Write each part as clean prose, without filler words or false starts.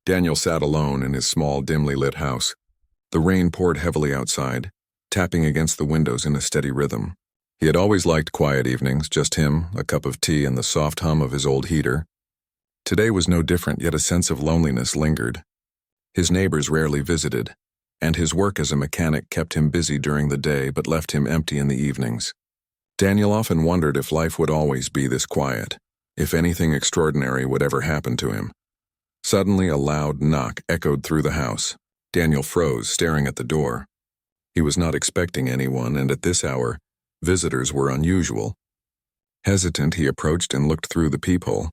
Daniel sat alone in his small, dimly lit house. The rain poured heavily outside, tapping against the windows in a steady rhythm. He had always liked quiet evenings, just him, a cup of tea, and the soft hum of his old heater. Today was no different, yet a sense of loneliness lingered. His neighbors rarely visited, and his work as a mechanic kept him busy during the day but left him empty in the evenings. Daniel often wondered if life would always be this quiet, if anything extraordinary would ever happen to him. Suddenly, a loud knock echoed through the house. Daniel froze, staring at the door. He was not expecting anyone, and at this hour, visitors were unusual. Hesitant, he approached and looked through the peephole.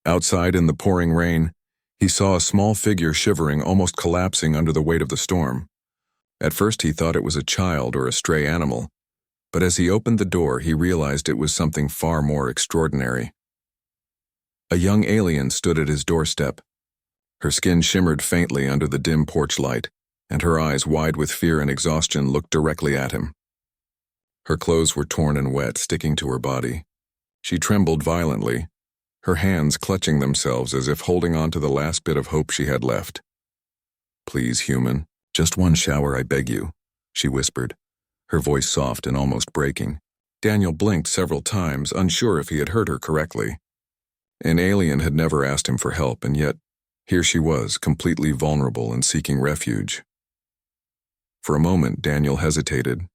Outside in the pouring rain, he saw a small figure shivering, almost collapsing under the weight of the storm. At first he thought it was a child or a stray animal, but as he opened the door, he realized it was something far more extraordinary. A young alien stood at his doorstep. Her skin shimmered faintly under the dim porch light, and her eyes, wide with fear and exhaustion, looked directly at him. Her clothes were torn and wet, sticking to her body. She trembled violently, her hands clutching themselves as if holding on to the last bit of hope she had left. "Please, human, just one shower, I beg you," she whispered, her voice soft and almost breaking. Daniel blinked several times, unsure if he had heard her correctly. An alien had never asked him for help, and yet here she was, completely vulnerable and seeking refuge. For a moment, Daniel hesitated.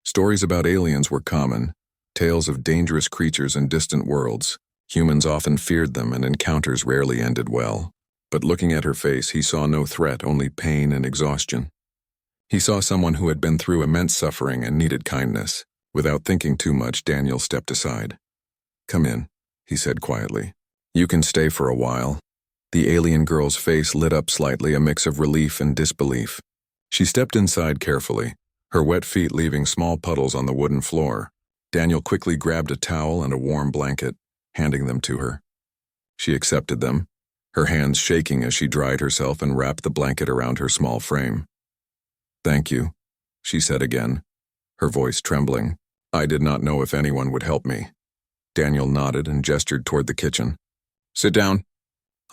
Stories about aliens were common, tales of dangerous creatures in distant worlds. Humans often feared them, and encounters rarely ended well. But looking at her face, he saw no threat, only pain and exhaustion. He saw someone who had been through immense suffering and needed kindness. Without thinking too much, Daniel stepped aside. "Come in," he said quietly. "You can stay for a while." The alien girl's face lit up slightly, a mix of relief and disbelief. She stepped inside carefully, her wet feet leaving small puddles on the wooden floor. Daniel quickly grabbed a towel and a warm blanket, handing them to her. She accepted them, her hands shaking as she dried herself and wrapped the blanket around her small frame. "Thank you," she said again, her voice trembling. "I did not know if anyone would help me." Daniel nodded and gestured toward the kitchen. "Sit down.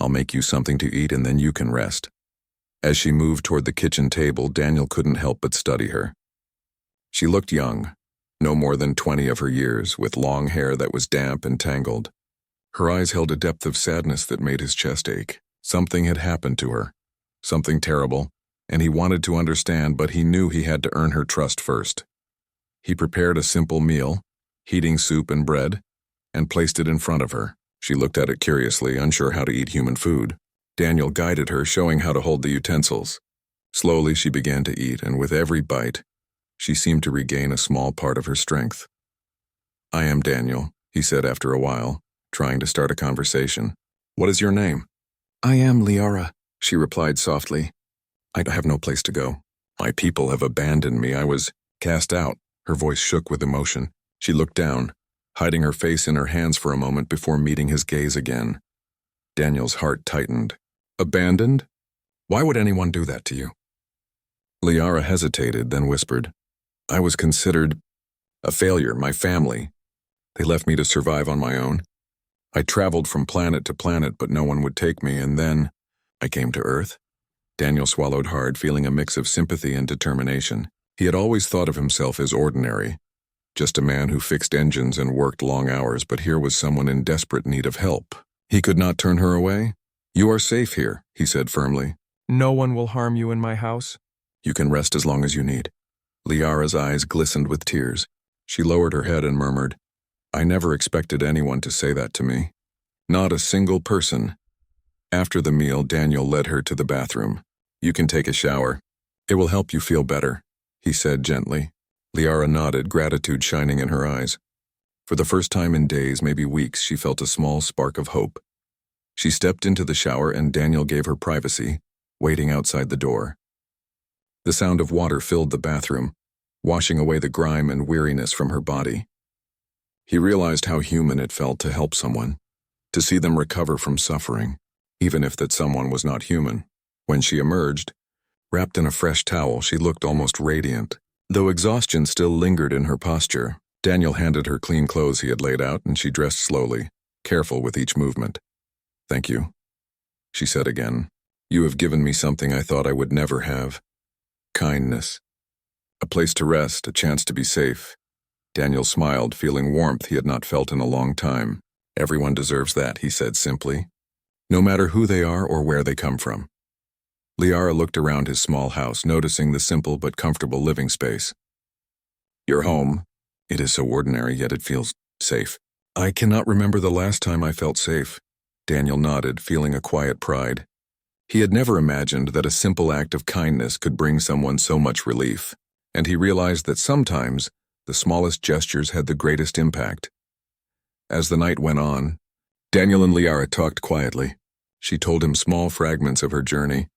I'll make you something to eat and then you can rest." As she moved toward the kitchen table, Daniel couldn't help but study her. She looked young, no more than 20 of her years, with long hair that was damp and tangled. Her eyes held a depth of sadness that made his chest ache. Something had happened to her, something terrible, and he wanted to understand, but he knew he had to earn her trust first. He prepared a simple meal, heating soup and bread, and placed it in front of her. She looked at it curiously, unsure how to eat human food. Daniel guided her, showing how to hold the utensils. Slowly she began to eat, and with every bite, she seemed to regain a small part of her strength. "I am Daniel," he said after a while, trying to start a conversation. "What is your name?" "I am Liara," she replied softly. "I have no place to go. My people have abandoned me. I was cast out." Her voice shook with emotion. She looked down, hiding her face in her hands for a moment before meeting his gaze again. Daniel's heart tightened. "Abandoned? Why would anyone do that to you?" Liara hesitated, then whispered, "I was considered a failure, my family. They left me to survive on my own. I traveled from planet to planet, but no one would take me, and then I came to Earth." Daniel swallowed hard, feeling a mix of sympathy and determination. He had always thought of himself as ordinary, just a man who fixed engines and worked long hours, but here was someone in desperate need of help. He could not turn her away. "You are safe here," he said firmly. "No one will harm you in my house." "You can rest as long as you need." Liara's eyes glistened with tears. She lowered her head and murmured, "I never expected anyone to say that to me. Not a single person." After the meal, Daniel led her to the bathroom. "You can take a shower. It will help you feel better," he said gently. Liara nodded, gratitude shining in her eyes. For the first time in days, maybe weeks, she felt a small spark of hope. She stepped into the shower and Daniel gave her privacy, waiting outside the door. The sound of water filled the bathroom, washing away the grime and weariness from her body. He realized how human it felt to help someone, to see them recover from suffering, even if that someone was not human. When she emerged, wrapped in a fresh towel, she looked almost radiant. Though exhaustion still lingered in her posture, Daniel handed her clean clothes he had laid out, and she dressed slowly, careful with each movement. "Thank you," she said again. You have given me something I thought I would never have. Kindness. A place to rest, a chance to be safe. Daniel smiled, feeling warmth he had not felt in a long time. Everyone deserves that, he said simply, no matter who they are or where they come from. Liara looked around his small house, noticing the simple but comfortable living space. Your home. It is so ordinary, yet it feels safe. I cannot remember the last time I felt safe. Daniel nodded, feeling a quiet pride. He had never imagined that a simple act of kindness could bring someone so much relief, and he realized that sometimes the smallest gestures had the greatest impact. As the night went on, Daniel and Liara talked quietly. She told him small fragments of her journey,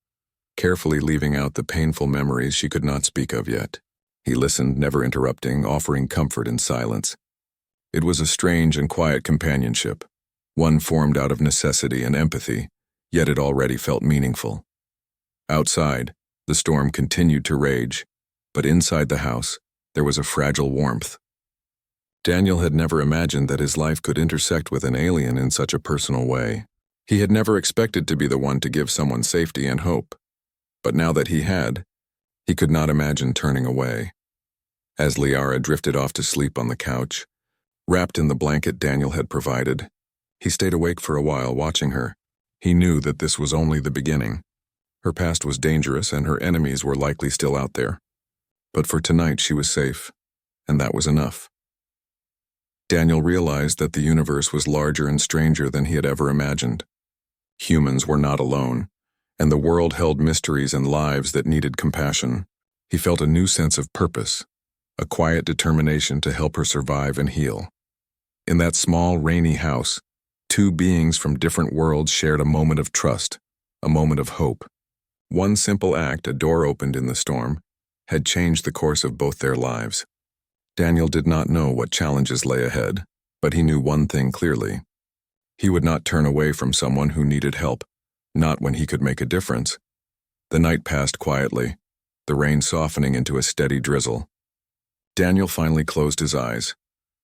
carefully leaving out the painful memories she could not speak of yet. He listened, never interrupting, offering comfort in silence. It was a strange and quiet companionship, one formed out of necessity and empathy, yet it already felt meaningful. Outside, the storm continued to rage, but inside the house, there was a fragile warmth. Daniel had never imagined that his life could intersect with an alien in such a personal way. He had never expected to be the one to give someone safety and hope. But now that he had, he could not imagine turning away. As Liara drifted off to sleep on the couch, wrapped in the blanket Daniel had provided, he stayed awake for a while watching her. He knew that this was only the beginning. Her past was dangerous and her enemies were likely still out there. But for tonight she was safe, and that was enough. Daniel realized that the universe was larger and stranger than he had ever imagined. Humans were not alone, and the world held mysteries and lives that needed compassion. He felt a new sense of purpose, a quiet determination to help her survive and heal. In that small, rainy house, two beings from different worlds shared a moment of trust, a moment of hope. One simple act, a door opened in the storm, had changed the course of both their lives. Daniel did not know what challenges lay ahead, but he knew one thing clearly. He would not turn away from someone who needed help, not when he could make a difference. The night passed quietly, the rain softening into a steady drizzle. Daniel finally closed his eyes,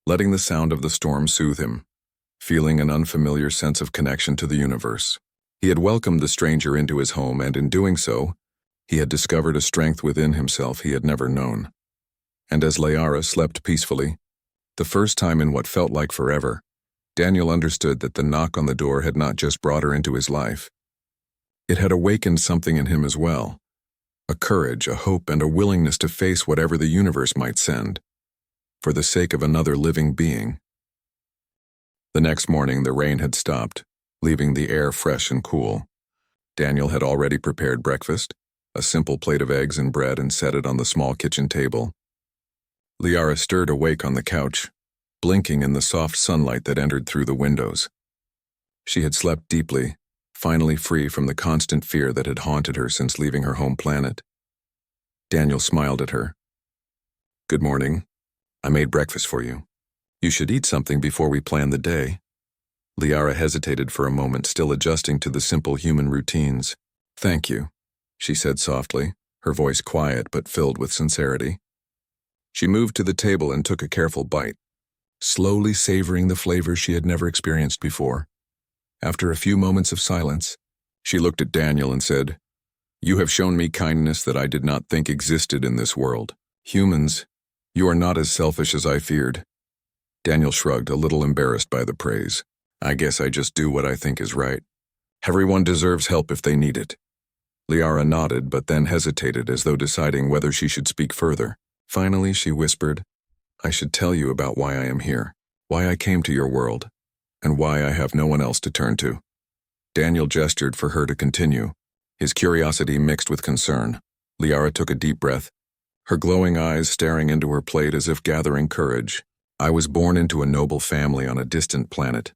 letting the sound of the storm soothe him, feeling an unfamiliar sense of connection to the universe. He had welcomed the stranger into his home, and in doing so, he had discovered a strength within himself he had never known. And as Liara slept peacefully, the first time in what felt like forever, Daniel understood that the knock on the door had not just brought her into his life. It had awakened something in him as well, a courage, a hope, and a willingness to face whatever the universe might send, for the sake of another living being. The next morning, the rain had stopped, leaving the air fresh and cool. Daniel had already prepared breakfast, a simple plate of eggs and bread, and set it on the small kitchen table. Liara stirred awake on the couch, blinking in the soft sunlight that entered through the windows. She had slept deeply, finally free from the constant fear that had haunted her since leaving her home planet. Daniel smiled at her. Good morning. I made breakfast for you. You should eat something before we plan the day. Liara hesitated for a moment, still adjusting to the simple human routines. Thank you, she said softly, her voice quiet but filled with sincerity. She moved to the table and took a careful bite, slowly savoring the flavors she had never experienced before. After a few moments of silence, she looked at Daniel and said, You have shown me kindness that I did not think existed in this world. Humans, you are not as selfish as I feared. Daniel shrugged, a little embarrassed by the praise. I guess I just do what I think is right. Everyone deserves help if they need it. Liara nodded, but then hesitated as though deciding whether she should speak further. Finally, she whispered, I should tell you about why I am here, why I came to your world, and why I have no one else to turn to. Daniel gestured for her to continue, his curiosity mixed with concern. Liara took a deep breath, her glowing eyes staring into her plate as if gathering courage. I was born into a noble family on a distant planet.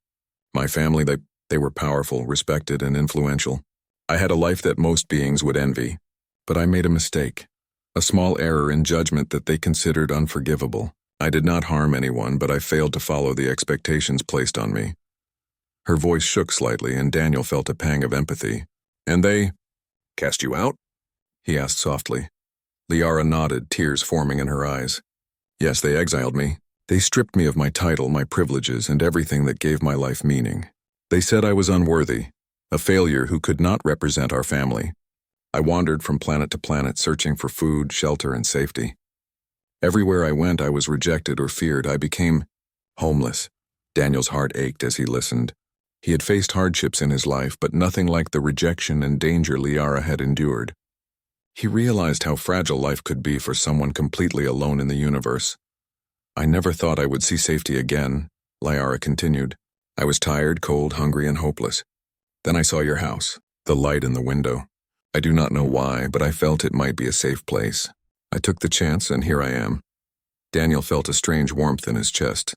My family, they were powerful, respected, and influential. I had a life that most beings would envy, but I made a mistake. A small error in judgment that they considered unforgivable. I did not harm anyone, but I failed to follow the expectations placed on me. Her voice shook slightly, and Daniel felt a pang of empathy. And they cast you out? He asked softly. Liara nodded, tears forming in her eyes. Yes, they exiled me. They stripped me of my title, my privileges, and everything that gave my life meaning. They said I was unworthy, a failure who could not represent our family. I wandered from planet to planet searching for food, shelter, and safety. Everywhere I went, I was rejected or feared. I became homeless. Daniel's heart ached as he listened. He had faced hardships in his life, but nothing like the rejection and danger Liara had endured. He realized how fragile life could be for someone completely alone in the universe. I never thought I would see safety again, Liara continued. I was tired, cold, hungry, and hopeless. Then I saw your house, the light in the window. I do not know why, but I felt it might be a safe place. I took the chance, and here I am. Daniel felt a strange warmth in his chest.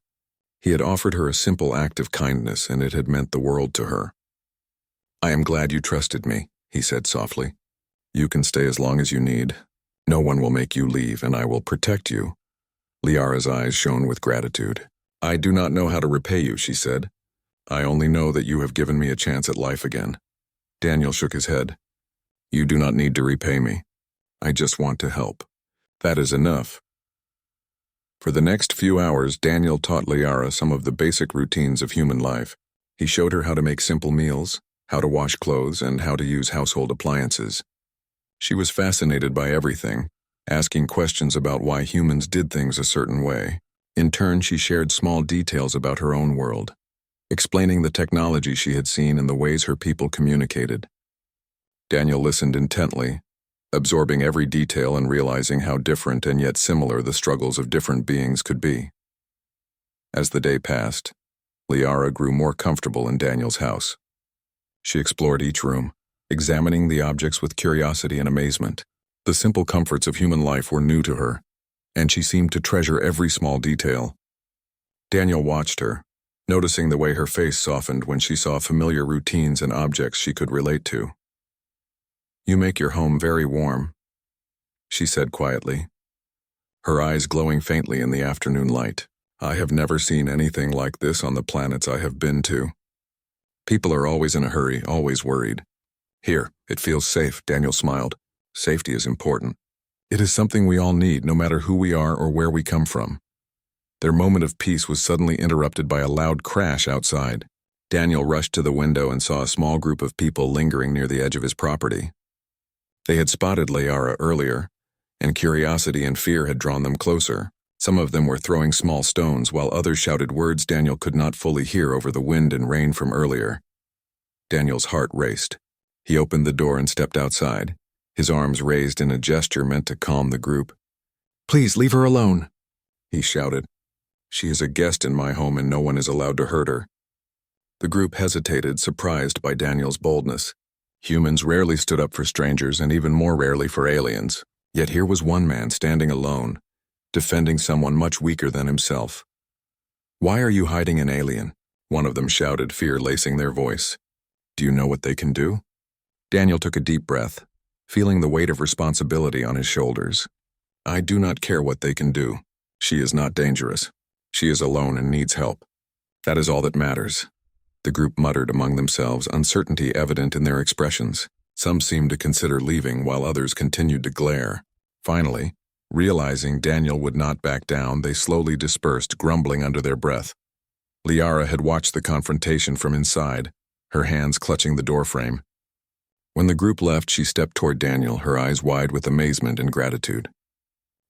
He had offered her a simple act of kindness, and it had meant the world to her. I am glad you trusted me, he said softly. You can stay as long as you need. No one will make you leave, and I will protect you. Liara's eyes shone with gratitude. I do not know how to repay you, she said. I only know that you have given me a chance at life again. Daniel shook his head. You do not need to repay me. I just want to help. That is enough. For the next few hours, Daniel taught Liara some of the basic routines of human life. He showed her how to make simple meals, how to wash clothes, and how to use household appliances. She was fascinated by everything, asking questions about why humans did things a certain way. In turn, she shared small details about her own world, explaining the technology she had seen and the ways her people communicated. Daniel listened intently, absorbing every detail and realizing how different and yet similar the struggles of different beings could be. As the day passed, Liara grew more comfortable in Daniel's house. She explored each room, examining the objects with curiosity and amazement. The simple comforts of human life were new to her, and she seemed to treasure every small detail. Daniel watched her, noticing the way her face softened when she saw familiar routines and objects she could relate to. You make your home very warm, she said quietly, her eyes glowing faintly in the afternoon light. I have never seen anything like this on the planets I have been to. People are always in a hurry, always worried. Here, it feels safe, Daniel smiled. Safety is important. It is something we all need, no matter who we are or where we come from. Their moment of peace was suddenly interrupted by a loud crash outside. Daniel rushed to the window and saw a small group of people lingering near the edge of his property. They had spotted Liara earlier, and curiosity and fear had drawn them closer. Some of them were throwing small stones, while others shouted words Daniel could not fully hear over the wind and rain from earlier. Daniel's heart raced. He opened the door and stepped outside, his arms raised in a gesture meant to calm the group. Please leave her alone, he shouted. She is a guest in my home and no one is allowed to hurt her. The group hesitated, surprised by Daniel's boldness. Humans rarely stood up for strangers and even more rarely for aliens. Yet here was one man standing alone, defending someone much weaker than himself. Why are you hiding an alien? One of them shouted, fear lacing their voice. Do you know what they can do? Daniel took a deep breath, feeling the weight of responsibility on his shoulders. I do not care what they can do. She is not dangerous. She is alone and needs help. That is all that matters. The group muttered among themselves, uncertainty evident in their expressions. Some seemed to consider leaving while others continued to glare. Finally, realizing Daniel would not back down, they slowly dispersed, grumbling under their breath. Liara had watched the confrontation from inside, her hands clutching the doorframe. When the group left, she stepped toward Daniel, her eyes wide with amazement and gratitude.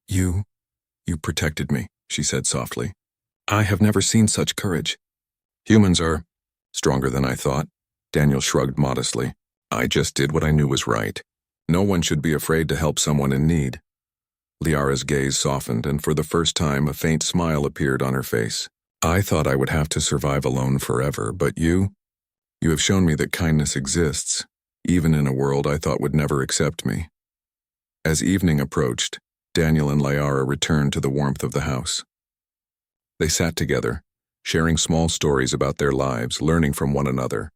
You protected me, she said softly. I have never seen such courage. Humans are stronger than I thought. Daniel shrugged modestly. I just did what I knew was right. No one should be afraid to help someone in need. Liara's gaze softened, and for the first time a faint smile appeared on her face. I thought I would have to survive alone forever, but you have shown me that kindness exists, even in a world I thought would never accept me. As evening approached, Daniel and Liara returned to the warmth of the house. They sat together, sharing small stories about their lives, learning from one another.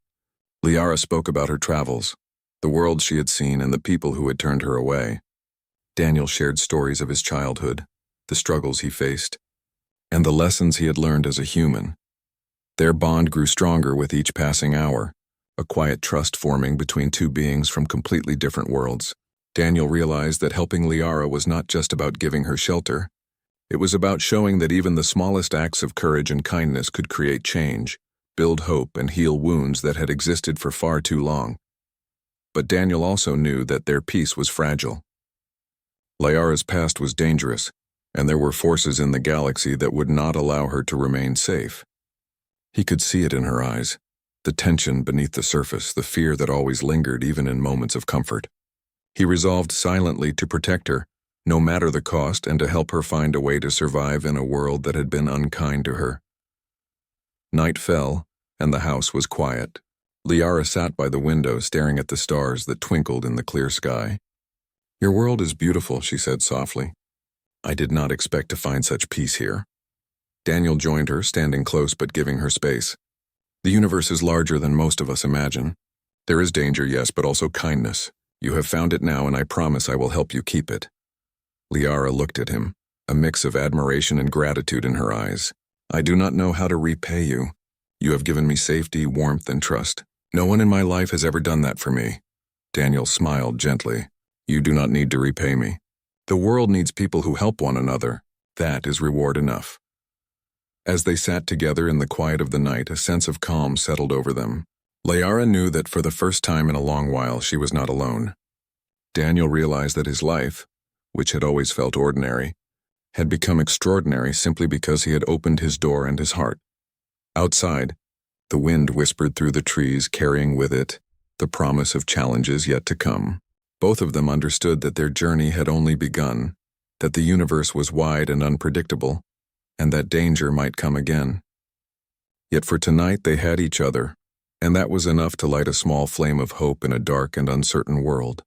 Liara spoke about her travels, the world she had seen, and the people who had turned her away. Daniel shared stories of his childhood, the struggles he faced, and the lessons he had learned as a human. Their bond grew stronger with each passing hour, a quiet trust forming between two beings from completely different worlds. Daniel realized that helping Liara was not just about giving her shelter. It was about showing that even the smallest acts of courage and kindness could create change, build hope, and heal wounds that had existed for far too long. But Daniel also knew that their peace was fragile. Liara's past was dangerous, and there were forces in the galaxy that would not allow her to remain safe. He could see it in her eyes, the tension beneath the surface, the fear that always lingered even in moments of comfort. He resolved silently to protect her, no matter the cost, and to help her find a way to survive in a world that had been unkind to her. Night fell, and the house was quiet. Liara sat by the window, staring at the stars that twinkled in the clear sky. "Your world is beautiful," she said softly. "I did not expect to find such peace here." Daniel joined her, standing close but giving her space. "The universe is larger than most of us imagine. There is danger, yes, but also kindness. You have found it now, and I promise I will help you keep it." Liara looked at him, a mix of admiration and gratitude in her eyes. "I do not know how to repay you. You have given me safety, warmth, and trust. No one in my life has ever done that for me." Daniel smiled gently. "You do not need to repay me. The world needs people who help one another. That is reward enough." As they sat together in the quiet of the night, a sense of calm settled over them. Liara knew that for the first time in a long while she was not alone. Daniel realized that his life, which had always felt ordinary, had become extraordinary simply because he had opened his door and his heart. Outside, the wind whispered through the trees, carrying with it the promise of challenges yet to come. Both of them understood that their journey had only begun, that the universe was wide and unpredictable, and that danger might come again. Yet for tonight they had each other, and that was enough to light a small flame of hope in a dark and uncertain world.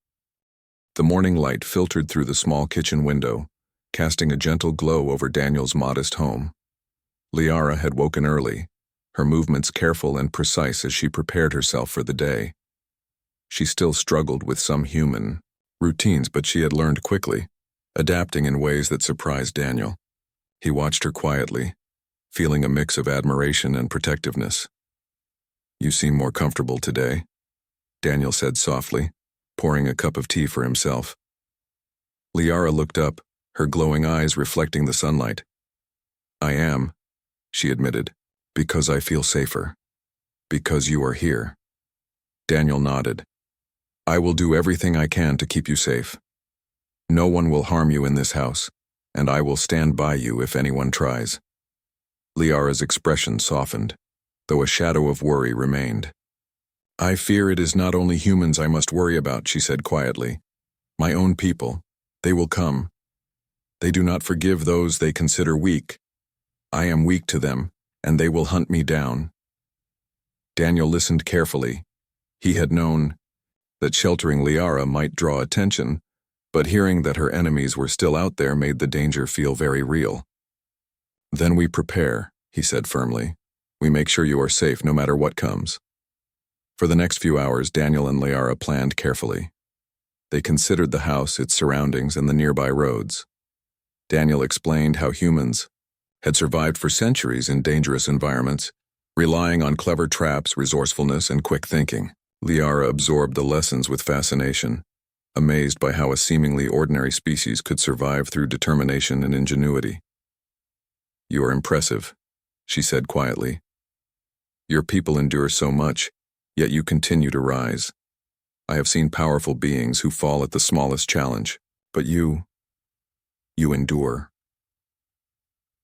The morning light filtered through the small kitchen window, casting a gentle glow over Daniel's modest home. Liara had woken early, her movements careful and precise as she prepared herself for the day. She still struggled with some human routines, but she had learned quickly, adapting in ways that surprised Daniel. He watched her quietly, feeling a mix of admiration and protectiveness. "You seem more comfortable today," Daniel said softly, pouring a cup of tea for himself. Liara looked up, her glowing eyes reflecting the sunlight. "I am," she admitted, "because I feel safer. Because you are here." Daniel nodded. "I will do everything I can to keep you safe. No one will harm you in this house, and I will stand by you if anyone tries." Liara's expression softened, though a shadow of worry remained. "I fear it is not only humans I must worry about," she said quietly. "My own people. They will come. They do not forgive those they consider weak. I am weak to them, and they will hunt me down." Daniel listened carefully. He had known that sheltering Liara might draw attention, but hearing that her enemies were still out there made the danger feel very real. "Then we prepare," he said firmly. "We make sure you are safe no matter what comes." For the next few hours, Daniel and Liara planned carefully. They considered the house, its surroundings, and the nearby roads. Daniel explained how humans had survived for centuries in dangerous environments, relying on clever traps, resourcefulness, and quick thinking. Liara absorbed the lessons with fascination, amazed by how a seemingly ordinary species could survive through determination and ingenuity. "You are impressive," she said quietly. "Your people endure so much, yet you continue to rise. I have seen powerful beings who fall at the smallest challenge, but you endure."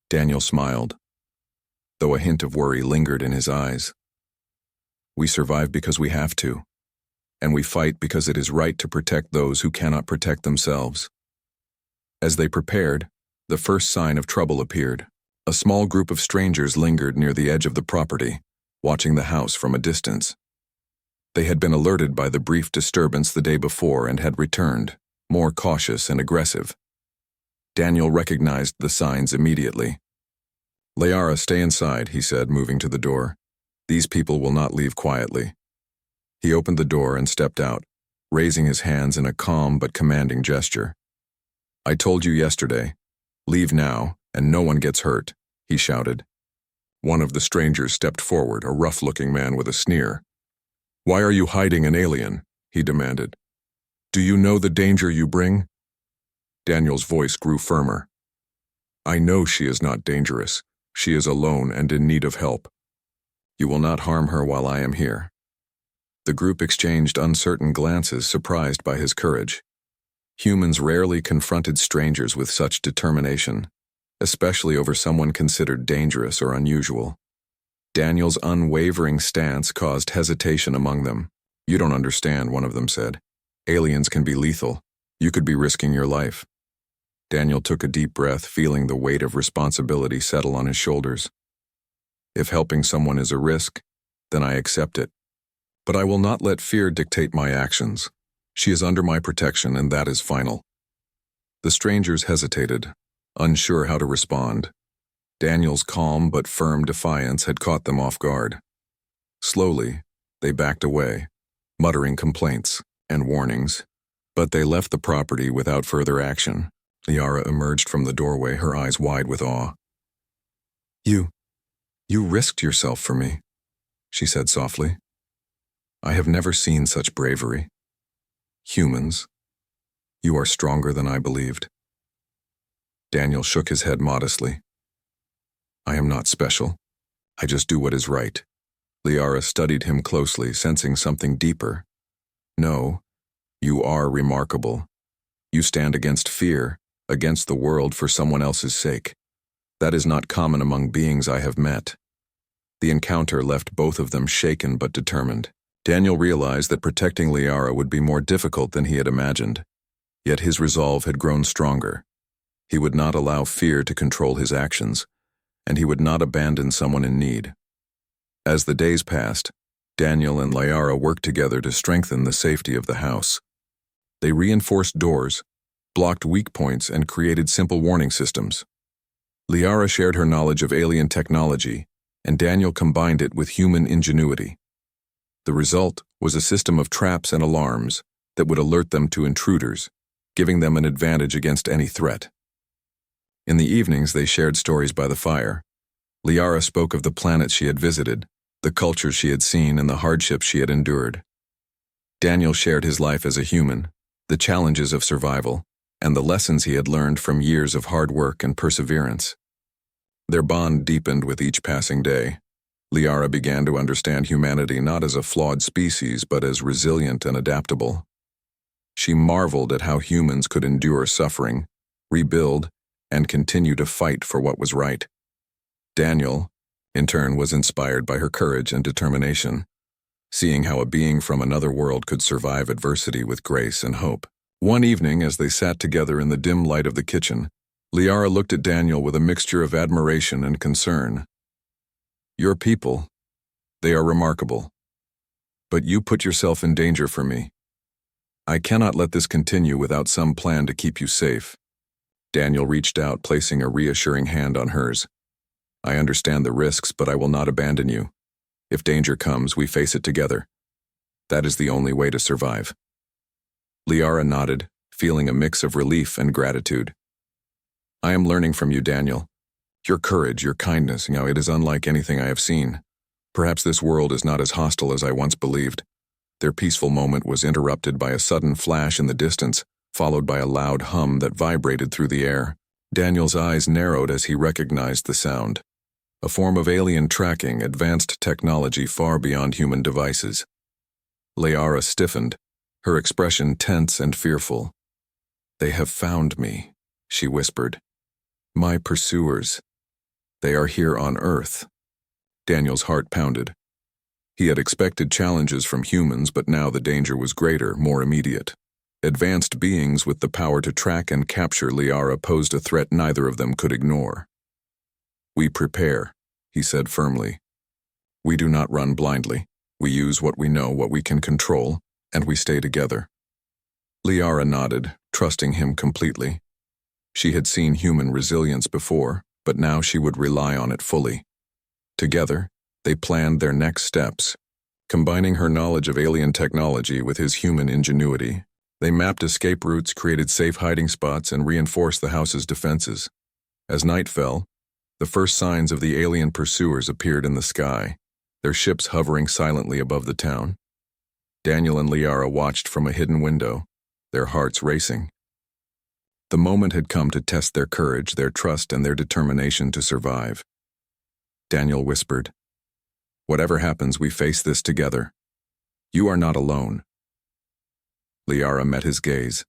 Daniel smiled, though a hint of worry lingered in his eyes. "We survive because we have to, and we fight because it is right to protect those who cannot protect themselves." As they prepared, the first sign of trouble appeared. A small group of strangers lingered near the edge of the property, watching the house from a distance. They had been alerted by the brief disturbance the day before and had returned, more cautious and aggressive. Daniel recognized the signs immediately. "Liara, stay inside," he said, moving to the door. "These people will not leave quietly." He opened the door and stepped out, raising his hands in a calm but commanding gesture. "I told you yesterday. Leave now, and no one gets hurt," he shouted. One of the strangers stepped forward, a rough-looking man with a sneer. "Why are you hiding an alien?" he demanded. "Do you know the danger you bring?" Daniel's voice grew firmer. "I know she is not dangerous. She is alone and in need of help." You will not harm her while I am here." The group exchanged uncertain glances, surprised by his courage. Humans rarely confronted strangers with such determination, especially over someone considered dangerous or unusual. Daniel's unwavering stance caused hesitation among them. "You don't understand," one of them said. "Aliens can be lethal. You could be risking your life." Daniel took a deep breath, feeling the weight of responsibility settle on his shoulders. "If helping someone is a risk, then I accept it. But I will not let fear dictate my actions. She is under my protection, and that is final." The strangers hesitated, unsure how to respond. Daniel's calm but firm defiance had caught them off guard. Slowly, they backed away, muttering complaints and warnings. But they left the property without further action. Liara emerged from the doorway, her eyes wide with awe. You risked yourself for me," she said softly. "I have never seen such bravery. Humans, you are stronger than I believed." Daniel shook his head modestly. "I am not special. I just do what is right." Liara studied him closely, sensing something deeper. "No, you are remarkable. You stand against fear, against the world for someone else's sake. That is not common among beings I have met." The encounter left both of them shaken but determined. Daniel realized that protecting Liara would be more difficult than he had imagined. Yet his resolve had grown stronger. He would not allow fear to control his actions, and he would not abandon someone in need. As the days passed, Daniel and Liara worked together to strengthen the safety of the house. They reinforced doors, blocked weak points, and created simple warning systems. Liara shared her knowledge of alien technology, and Daniel combined it with human ingenuity. The result was a system of traps and alarms that would alert them to intruders, giving them an advantage against any threat. In the evenings, they shared stories by the fire. Liara spoke of the planets she had visited, the cultures she had seen, and the hardships she had endured. Daniel shared his life as a human, the challenges of survival, and the lessons he had learned from years of hard work and perseverance. Their bond deepened with each passing day. Liara began to understand humanity not as a flawed species, but as resilient and adaptable. She marveled at how humans could endure suffering, rebuild, and continue to fight for what was right. Daniel, in turn, was inspired by her courage and determination, seeing how a being from another world could survive adversity with grace and hope. One evening, as they sat together in the dim light of the kitchen, Liara looked at Daniel with a mixture of admiration and concern. "Your people, they are remarkable. But you put yourself in danger for me. I cannot let this continue without some plan to keep you safe." Daniel reached out, placing a reassuring hand on hers. "I understand the risks, but I will not abandon you. If danger comes, we face it together. That is the only way to survive." Liara nodded, feeling a mix of relief and gratitude. "I am learning from you, Daniel. Your courage, your kindness, it is unlike anything I have seen. Perhaps this world is not as hostile as I once believed." Their peaceful moment was interrupted by a sudden flash in the distance, followed by a loud hum that vibrated through the air. Daniel's eyes narrowed as he recognized the sound. A form of alien tracking, advanced technology far beyond human devices. Liara stiffened, her expression tense and fearful. "They have found me," she whispered. "My pursuers. They are here on Earth." Daniel's heart pounded. He had expected challenges from humans, but now the danger was greater, more immediate. Advanced beings with the power to track and capture Liara posed a threat neither of them could ignore. "We prepare," he said firmly. "We do not run blindly. We use what we know, what we can control, and we stay together." Liara nodded, trusting him completely. She had seen human resilience before, but now she would rely on it fully. Together, they planned their next steps. Combining her knowledge of alien technology with his human ingenuity, they mapped escape routes, created safe hiding spots, and reinforced the house's defenses. As night fell, the first signs of the alien pursuers appeared in the sky, their ships hovering silently above the town. Daniel and Liara watched from a hidden window, their hearts racing. The moment had come to test their courage, their trust, and their determination to survive. Daniel whispered, Whatever happens, we face this together. You are not alone. Liara met his gaze.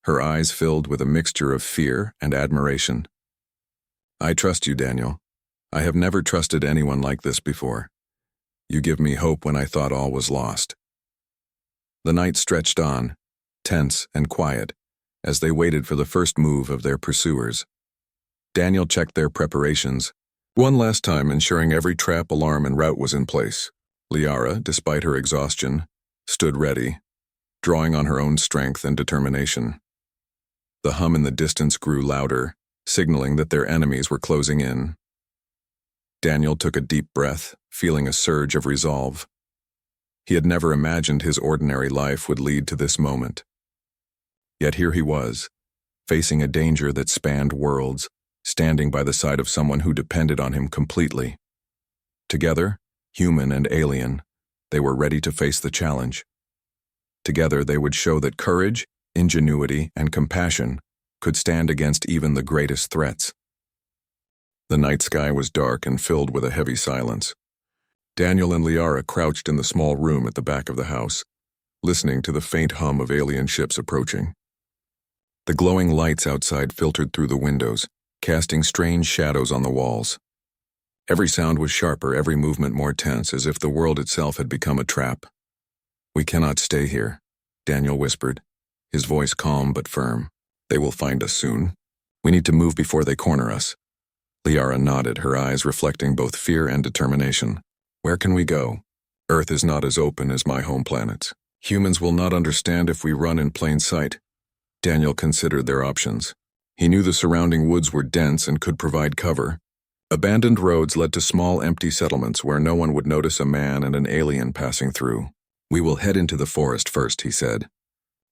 Her eyes filled with a mixture of fear and admiration. I trust you, Daniel. I have never trusted anyone like this before. You give me hope when I thought all was lost. The night stretched on, tense and quiet, as they waited for the first move of their pursuers. Daniel checked their preparations, one last time ensuring every trap, alarm, and route was in place. Liara, despite her exhaustion, stood ready, drawing on her own strength and determination. The hum in the distance grew louder, signaling that their enemies were closing in. Daniel took a deep breath, feeling a surge of resolve. He had never imagined his ordinary life would lead to this moment. Yet here he was, facing a danger that spanned worlds, standing by the side of someone who depended on him completely. Together, human and alien, they were ready to face the challenge. Together they would show that courage, ingenuity, and compassion could stand against even the greatest threats. The night sky was dark and filled with a heavy silence. Daniel and Liara crouched in the small room at the back of the house, listening to the faint hum of alien ships approaching. The glowing lights outside filtered through the windows, casting strange shadows on the walls. Every sound was sharper, every movement more tense, as if the world itself had become a trap. We cannot stay here, Daniel whispered, his voice calm but firm. They will find us soon. We need to move before they corner us. Liara nodded, her eyes reflecting both fear and determination. Where can we go? Earth is not as open as my home planets. Humans will not understand if we run in plain sight. Daniel considered their options. He knew the surrounding woods were dense and could provide cover. Abandoned roads led to small empty settlements where no one would notice a man and an alien passing through. We will head into the forest first, he said.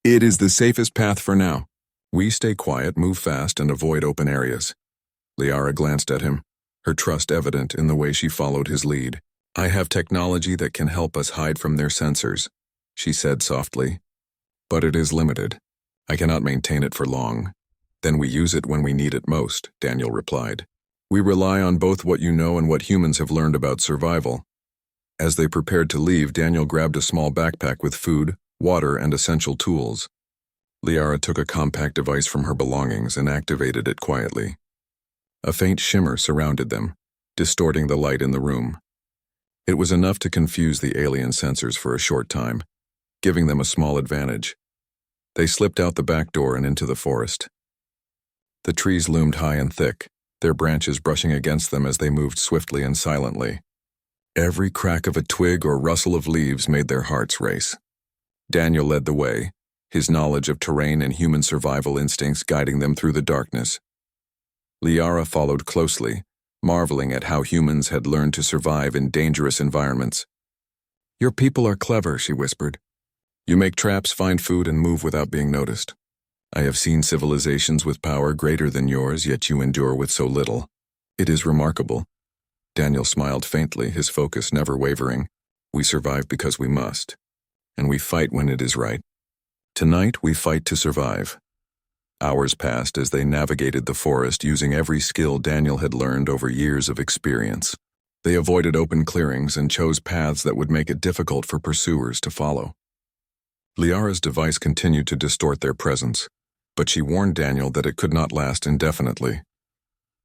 It is the safest path for now. We stay quiet, move fast, and avoid open areas. Liara glanced at him, her trust evident in the way she followed his lead. I have technology that can help us hide from their sensors, she said softly. But it is limited. I cannot maintain it for long. Then we use it when we need it most, Daniel replied. We rely on both what you know and what humans have learned about survival. As they prepared to leave, Daniel grabbed a small backpack with food, water, and essential tools. Liara took a compact device from her belongings and activated it quietly. A faint shimmer surrounded them, distorting the light in the room. It was enough to confuse the alien sensors for a short time, giving them a small advantage. They slipped out the back door and into the forest. The trees loomed high and thick, their branches brushing against them as they moved swiftly and silently. Every crack of a twig or rustle of leaves made their hearts race. Daniel led the way, his knowledge of terrain and human survival instincts guiding them through the darkness. Liara followed closely, marveling at how humans had learned to survive in dangerous environments. Your people are clever, she whispered. You make traps, find food, and move without being noticed. I have seen civilizations with power greater than yours, yet you endure with so little. It is remarkable. Daniel smiled faintly, his focus never wavering. We survive because we must, and we fight when it is right. Tonight, we fight to survive. Hours passed as they navigated the forest using every skill Daniel had learned over years of experience. They avoided open clearings and chose paths that would make it difficult for pursuers to follow. Liara's device continued to distort their presence, but she warned Daniel that it could not last indefinitely.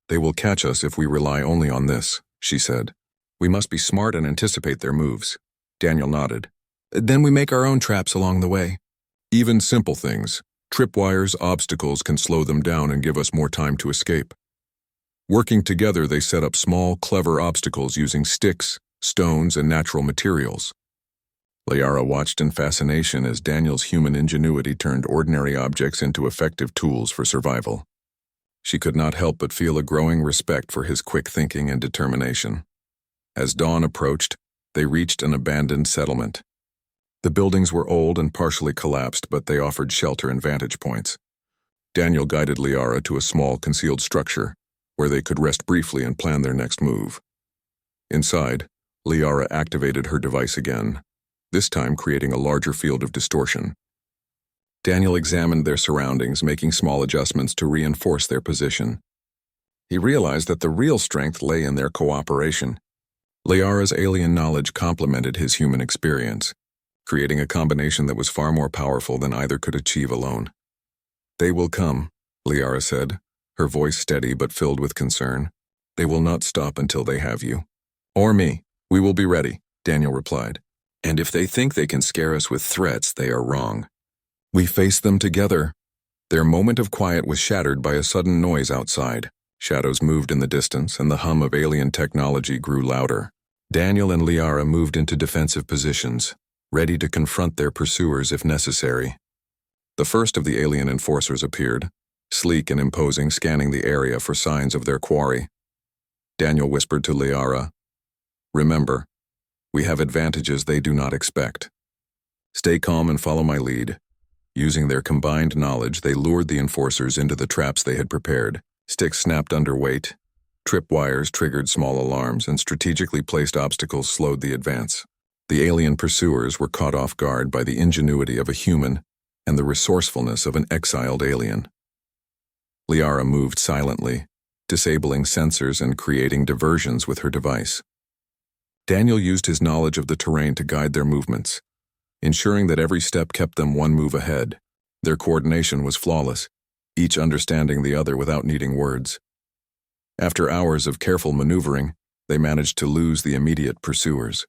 They will catch us if we rely only on this, she said. We must be smart and anticipate their moves. Daniel nodded. Then we make our own traps along the way. Even simple things, tripwires, obstacles can slow them down and give us more time to escape. Working together, they set up small, clever obstacles using sticks, stones, and natural materials. Liara watched in fascination as Daniel's human ingenuity turned ordinary objects into effective tools for survival. She could not help but feel a growing respect for his quick thinking and determination. As dawn approached, they reached an abandoned settlement. The buildings were old and partially collapsed, but they offered shelter and vantage points. Daniel guided Liara to a small concealed structure, where they could rest briefly and plan their next move. Inside, Liara activated her device again, this time creating a larger field of distortion. Daniel examined their surroundings, making small adjustments to reinforce their position. He realized that the real strength lay in their cooperation. Liara's alien knowledge complemented his human experience, creating a combination that was far more powerful than either could achieve alone. "They will come," Liara said, her voice steady but filled with concern. "They will not stop until they have you." "Or me. We will be ready," Daniel replied. "And if they think they can scare us with threats, they are wrong. We face them together." Their moment of quiet was shattered by a sudden noise outside. Shadows moved in the distance, and the hum of alien technology grew louder. Daniel and Liara moved into defensive positions, ready to confront their pursuers if necessary. The first of the alien enforcers appeared, sleek and imposing, scanning the area for signs of their quarry. Daniel whispered to Liara, "Remember, we have advantages they do not expect. Stay calm and follow my lead." Using their combined knowledge, they lured the enforcers into the traps they had prepared. Sticks snapped under weight, tripwires triggered small alarms, and strategically placed obstacles slowed the advance. The alien pursuers were caught off guard by the ingenuity of a human and the resourcefulness of an exiled alien. Liara moved silently, disabling sensors and creating diversions with her device. Daniel used his knowledge of the terrain to guide their movements, ensuring that every step kept them one move ahead. Their coordination was flawless, each understanding the other without needing words. After hours of careful maneuvering, they managed to lose the immediate pursuers.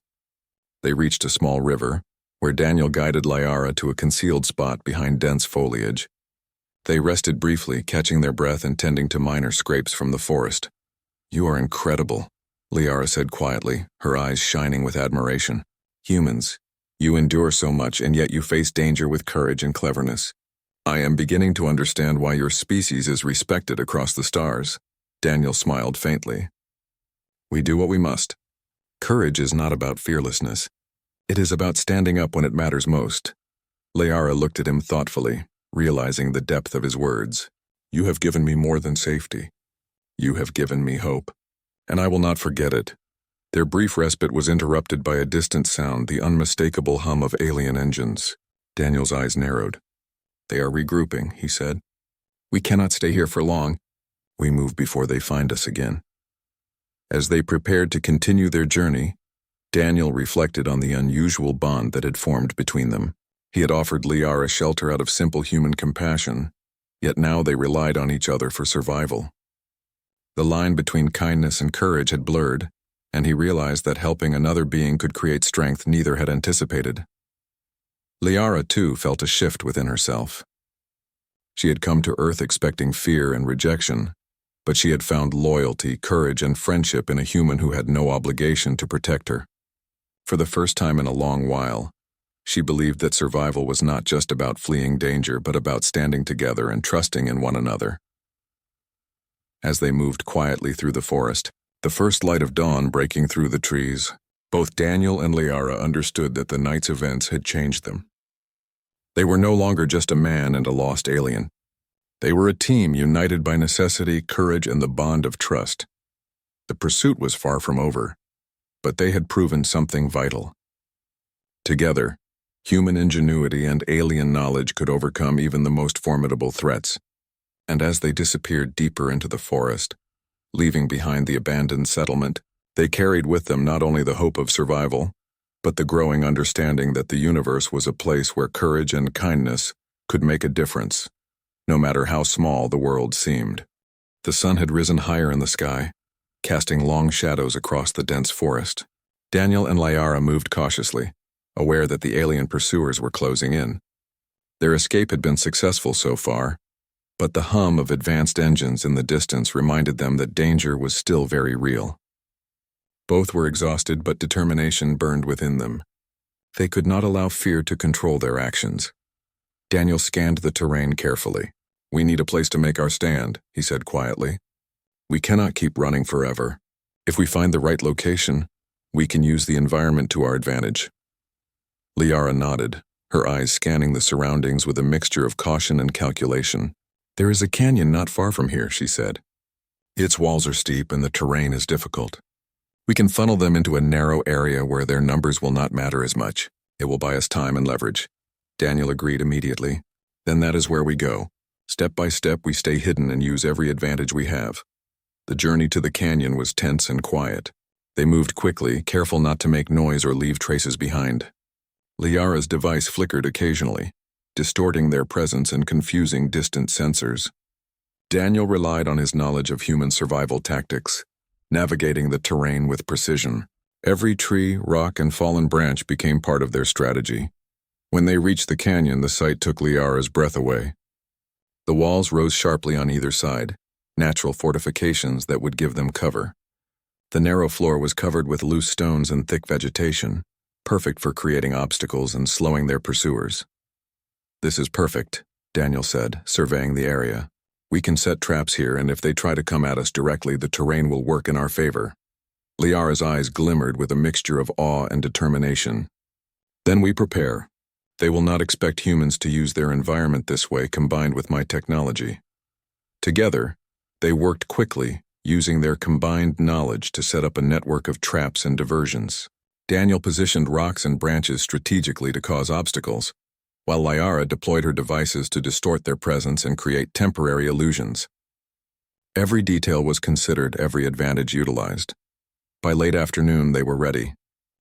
They reached a small river, where Daniel guided Liara to a concealed spot behind dense foliage. They rested briefly, catching their breath and tending to minor scrapes from the forest. "You are incredible," Liara said quietly, her eyes shining with admiration. "Humans, you endure so much, and yet you face danger with courage and cleverness. I am beginning to understand why your species is respected across the stars." Daniel smiled faintly. "We do what we must. Courage is not about fearlessness. It is about standing up when it matters most." Liara looked at him thoughtfully, realizing the depth of his words. "You have given me more than safety. You have given me hope, and I will not forget it." Their brief respite was interrupted by a distant sound, the unmistakable hum of alien engines. Daniel's eyes narrowed. "They are regrouping," he said. "We cannot stay here for long. We move before they find us again." As they prepared to continue their journey, Daniel reflected on the unusual bond that had formed between them. He had offered Liara shelter out of simple human compassion, yet now they relied on each other for survival. The line between kindness and courage had blurred, and he realized that helping another being could create strength neither had anticipated. Liara, too, felt a shift within herself. She had come to Earth expecting fear and rejection, but she had found loyalty, courage, and friendship in a human who had no obligation to protect her. For the first time in a long while, she believed that survival was not just about fleeing danger, but about standing together and trusting in one another. As they moved quietly through the forest, the first light of dawn breaking through the trees, both Daniel and Liara understood that the night's events had changed them. They were no longer just a man and a lost alien. They were a team united by necessity, courage, and the bond of trust. The pursuit was far from over, but they had proven something vital. Together, human ingenuity and alien knowledge could overcome even the most formidable threats. And as they disappeared deeper into the forest, leaving behind the abandoned settlement, they carried with them not only the hope of survival, but the growing understanding that the universe was a place where courage and kindness could make a difference, no matter how small the world seemed. The sun had risen higher in the sky, casting long shadows across the dense forest. Daniel and Liara moved cautiously, aware that the alien pursuers were closing in. Their escape had been successful so far, but the hum of advanced engines in the distance reminded them that danger was still very real. Both were exhausted, but determination burned within them. They could not allow fear to control their actions. Daniel scanned the terrain carefully. "We need a place to make our stand," he said quietly. "We cannot keep running forever. If we find the right location, we can use the environment to our advantage." Liara nodded, her eyes scanning the surroundings with a mixture of caution and calculation. "There is a canyon not far from here," she said. "Its walls are steep and the terrain is difficult. We can funnel them into a narrow area where their numbers will not matter as much. It will buy us time and leverage." Daniel agreed immediately. "Then that is where we go. Step by step, we stay hidden and use every advantage we have." The journey to the canyon was tense and quiet. They moved quickly, careful not to make noise or leave traces behind. Liara's device flickered occasionally, distorting their presence and confusing distant sensors. Daniel relied on his knowledge of human survival tactics, navigating the terrain with precision. Every tree, rock, and fallen branch became part of their strategy. When they reached the canyon, the sight took Liara's breath away. The walls rose sharply on either side, natural fortifications that would give them cover. The narrow floor was covered with loose stones and thick vegetation, perfect for creating obstacles and slowing their pursuers. "This is perfect," Daniel said, surveying the area. "We can set traps here, and if they try to come at us directly, the terrain will work in our favor." Liara's eyes glimmered with a mixture of awe and determination. "Then we prepare. They will not expect humans to use their environment this way combined with my technology." Together, they worked quickly, using their combined knowledge to set up a network of traps and diversions. Daniel positioned rocks and branches strategically to cause obstacles, while Liara deployed her devices to distort their presence and create temporary illusions. Every detail was considered, every advantage utilized. By late afternoon, they were ready.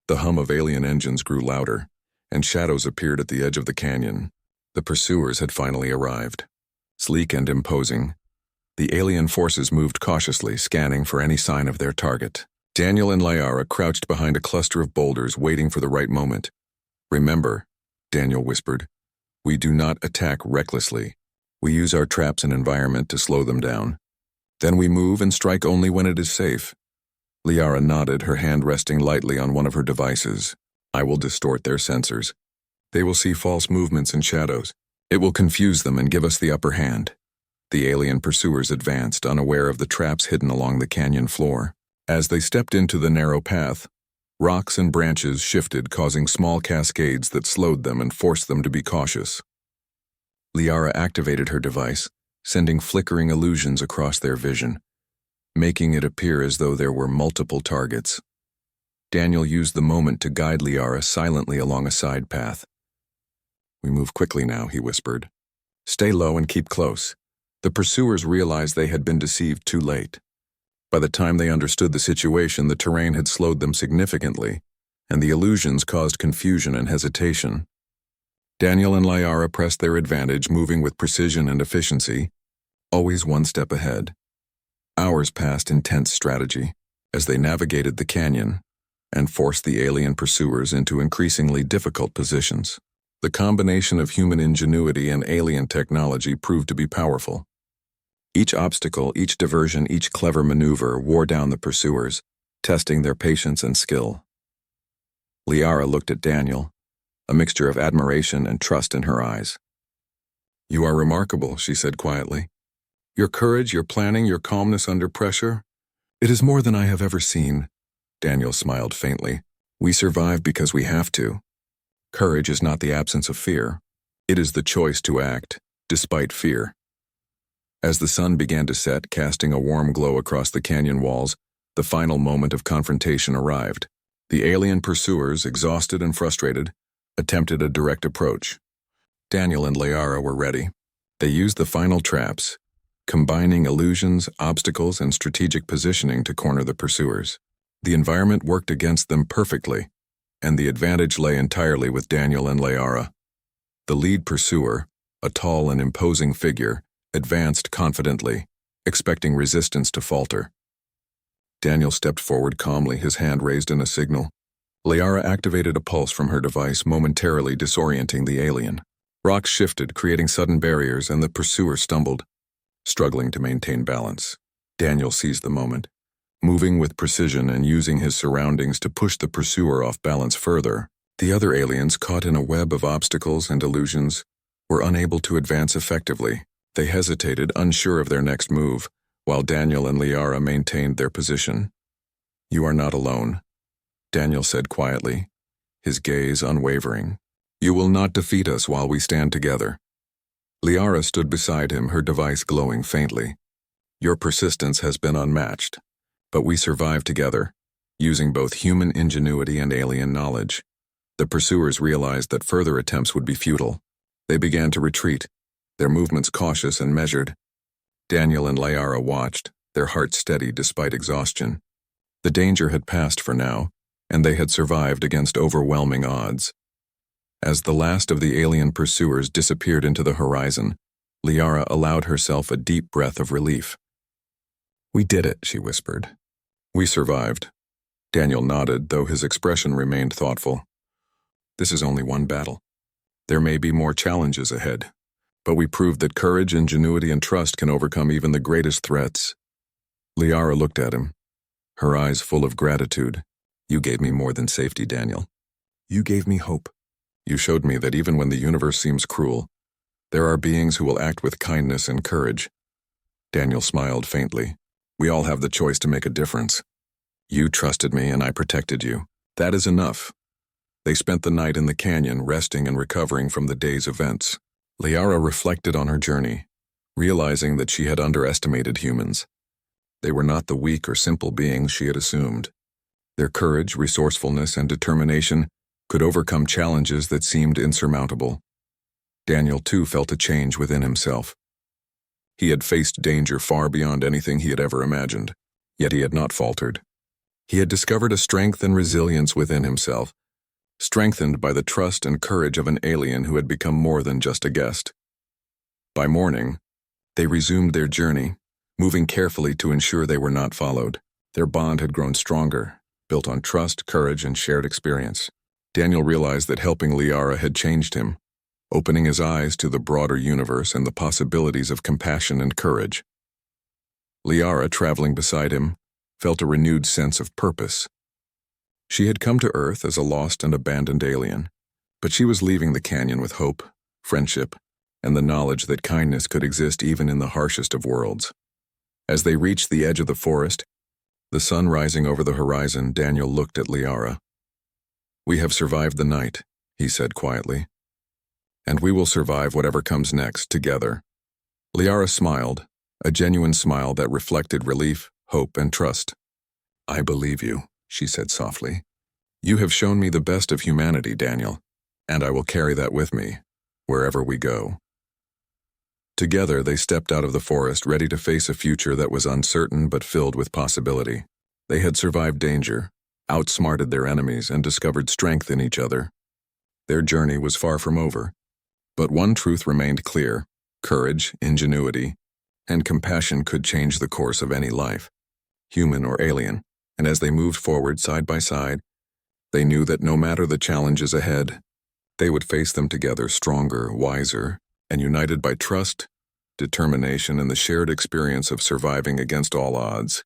The hum of alien engines grew louder, and shadows appeared at the edge of the canyon. The pursuers had finally arrived. Sleek and imposing, the alien forces moved cautiously, scanning for any sign of their target. Daniel and Liara crouched behind a cluster of boulders, waiting for the right moment. "Remember," Daniel whispered, "we do not attack recklessly. We use our traps and environment to slow them down. Then we move and strike only when it is safe." Liara nodded, her hand resting lightly on one of her devices. "I will distort their sensors. They will see false movements and shadows. It will confuse them and give us the upper hand." The alien pursuers advanced, unaware of the traps hidden along the canyon floor. As they stepped into the narrow path, rocks and branches shifted, causing small cascades that slowed them and forced them to be cautious. Liara activated her device, sending flickering illusions across their vision, making it appear as though there were multiple targets. Daniel used the moment to guide Liara silently along a side path. "We move quickly now," he whispered. "Stay low and keep close." The pursuers realized they had been deceived too late. By the time they understood the situation, the terrain had slowed them significantly, and the illusions caused confusion and hesitation. Daniel and Liara pressed their advantage, moving with precision and efficiency, always one step ahead. Hours passed in tense strategy as they navigated the canyon and forced the alien pursuers into increasingly difficult positions. The combination of human ingenuity and alien technology proved to be powerful. Each obstacle, each diversion, each clever maneuver wore down the pursuers, testing their patience and skill. Liara looked at Daniel, a mixture of admiration and trust in her eyes. "You are remarkable," she said quietly. "Your courage, your planning, your calmness under pressure. It is more than I have ever seen." Daniel smiled faintly. "We survive because we have to. Courage is not the absence of fear. It is the choice to act, despite fear." As the sun began to set, casting a warm glow across the canyon walls, the final moment of confrontation arrived. The alien pursuers, exhausted and frustrated, attempted a direct approach. Daniel and Liara were ready. They used the final traps, combining illusions, obstacles, and strategic positioning to corner the pursuers. The environment worked against them perfectly, and the advantage lay entirely with Daniel and Liara. The lead pursuer, a tall and imposing figure, advanced confidently, expecting resistance to falter. Daniel stepped forward calmly, his hand raised in a signal. Liara activated a pulse from her device, momentarily disorienting the alien. Rocks shifted, creating sudden barriers, and the pursuer stumbled, struggling to maintain balance. Daniel seized the moment, moving with precision and using his surroundings to push the pursuer off balance further. The other aliens, caught in a web of obstacles and illusions, were unable to advance effectively. They hesitated, unsure of their next move, while Daniel and Liara maintained their position. "You are not alone," Daniel said quietly, his gaze unwavering. "You will not defeat us while we stand together." Liara stood beside him, her device glowing faintly. "Your persistence has been unmatched, but we survived together, using both human ingenuity and alien knowledge." The pursuers realized that further attempts would be futile. They began to retreat, their movements cautious and measured. Daniel and Liara watched, their hearts steady despite exhaustion. The danger had passed for now, and they had survived against overwhelming odds. As the last of the alien pursuers disappeared into the horizon, Liara allowed herself a deep breath of relief. "We did it," she whispered. "We survived." Daniel nodded, though his expression remained thoughtful. "This is only one battle. There may be more challenges ahead, but we proved that courage, ingenuity, and trust can overcome even the greatest threats." Liara looked at him, her eyes full of gratitude. "You gave me more than safety, Daniel. You gave me hope. You showed me that even when the universe seems cruel, there are beings who will act with kindness and courage." Daniel smiled faintly. "We all have the choice to make a difference. You trusted me and I protected you. That is enough." They spent the night in the canyon, resting and recovering from the day's events. Liara reflected on her journey, realizing that she had underestimated humans. They were not the weak or simple beings she had assumed. Their courage, resourcefulness, and determination could overcome challenges that seemed insurmountable. Daniel, too, felt a change within himself. He had faced danger far beyond anything he had ever imagined, yet he had not faltered. He had discovered a strength and resilience within himself, strengthened by the trust and courage of an alien who had become more than just a guest. By morning, they resumed their journey, moving carefully to ensure they were not followed. Their bond had grown stronger, built on trust, courage, and shared experience. Daniel realized that helping Liara had changed him, opening his eyes to the broader universe and the possibilities of compassion and courage. Liara, traveling beside him, felt a renewed sense of purpose. She had come to Earth as a lost and abandoned alien, but she was leaving the canyon with hope, friendship, and the knowledge that kindness could exist even in the harshest of worlds. As they reached the edge of the forest, the sun rising over the horizon, Daniel looked at Liara. "We have survived the night," he said quietly. "And we will survive whatever comes next, together." Liara smiled, a genuine smile that reflected relief, hope, and trust. "I believe you," she said softly. "You have shown me the best of humanity, Daniel, and I will carry that with me, wherever we go." Together, they stepped out of the forest, ready to face a future that was uncertain but filled with possibility. They had survived danger, outsmarted their enemies, and discovered strength in each other. Their journey was far from over, but one truth remained clear: courage, ingenuity, and compassion could change the course of any life, human or alien. And as they moved forward side by side, they knew that no matter the challenges ahead, they would face them together, stronger, wiser, and united by trust, determination, and the shared experience of surviving against all odds.